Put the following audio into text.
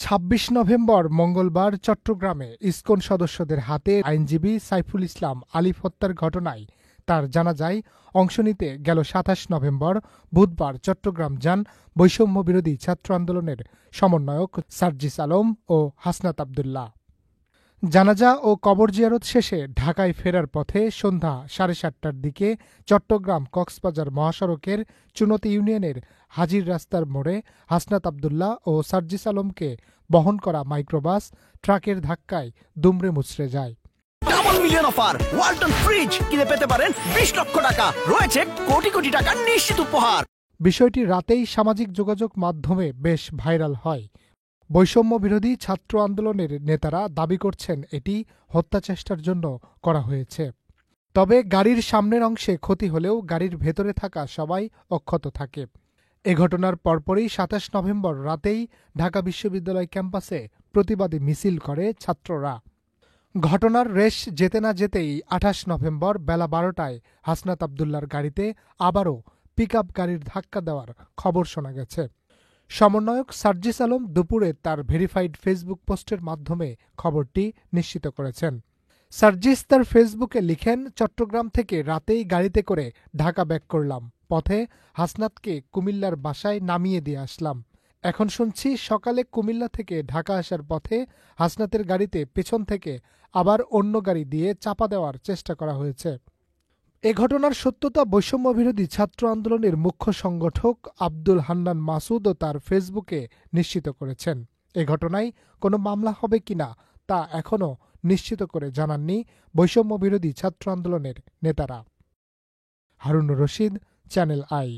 ২৬ November মঙ্গলবার চট্টগ্রামে ISKCON সদস্যদের হাতে আইনজীবী সাইফুল ইসলাম আলিফ হত্যার ঘটনায় তার জানাজায় অংশ নিতে গেল ২৭ নভেম্বর বুধবার চট্টগ্রাম যান বৈষম্যবিরোধী ছাত্র আন্দোলনের সমন্বয়ক সার্জিস আলম ও হাসনাত আবদুল্লাহ। জানাজা ও কবর জিয়ারত শেষে ঢাকায় ফেরার পথে সন্ধ্যা ৭:৩০টার দিকে চট্টগ্রাম কক্সবাজার মহাসড়কের চুনতি ইউনিয়নের হাজির রাস্তার মোড়ে হাসনাত আবদুল্লাহ ও সার্জিস আলমকে বহন করা মাইক্রোবাস ট্রাকের ধাক্কায় দুমড়ে মুচড়ে যায়। Double million offer Walton fridge কিনে পেতে পারেন ২০ লক্ষ টাকা, রয়েছে কোটি কোটি টাকা নিশ্চিত উপহার। বিষয়টি রাতেই সামাজিক যোগাযোগ মাধ্যমে বেশ ভাইরাল হয়। বৈষম্য বিরোধী ছাত্র আন্দোলনের নেতারা দাবি করছেন এটি হত্যাচেষ্টার জন্য করা হয়েছে। তবে গাড়ির সামনের অংশে ক্ষতি হলেও গাড়ির ভেতরে থাকা সবাই অক্ষত থাকে। এ ঘটনার পরপরই ২৭ নভেম্বর রাতেই ঢাকা বিশ্ববিদ্যালয় ক্যাম্পাসে প্রতিবাদী মিছিল করে ছাত্ররা। ঘটনার রেশ যেতে না যেতেই ২৮ নভেম্বর বেলা ১২টায় হাসনাত আবদুল্লার গাড়িতে আবারও পিকআপ গাড়ির ধাক্কা দেওয়ার খবর শোনা গেছে। সমন্বয়ক সার্জিস আলম দুপুরে তার ভেরিফাইড ফেসবুক পোস্টের মাধ্যমে খবরটি নিশ্চিত করেছেন। সার্জিস তার ফেসবুকে লিখেন, চট্টগ্রাম থেকে রাতেই গাড়িতে করে ঢাকা ব্যাক করলাম। পথে হাসনাতকে কুমিল্লার বাসায় নামিয়ে দিয়ে আসলাম। এখন শুনছি সকালে কুমিল্লা থেকে ঢাকা আসার পথে হাসনাতের গাড়িতে পেছন থেকে আবার অন্য গাড়ি দিয়ে চাপা দেওয়ার চেষ্টা করা হয়েছে। এ ঘটনার সত্যতা বৈষম্যবিরোধী ছাত্র আন্দোলনের মুখ্য সংগঠক আব্দুল হান্নান মাসুদও তার ফেসবুকে নিশ্চিত করেছেন। এ ঘটনায় কোনো মামলা হবে কিনা তা এখনও নিশ্চিত করে জানাননি বৈষম্যবিরোধী ছাত্র আন্দোলনের নেতারা। Harunur Rashid, channel I.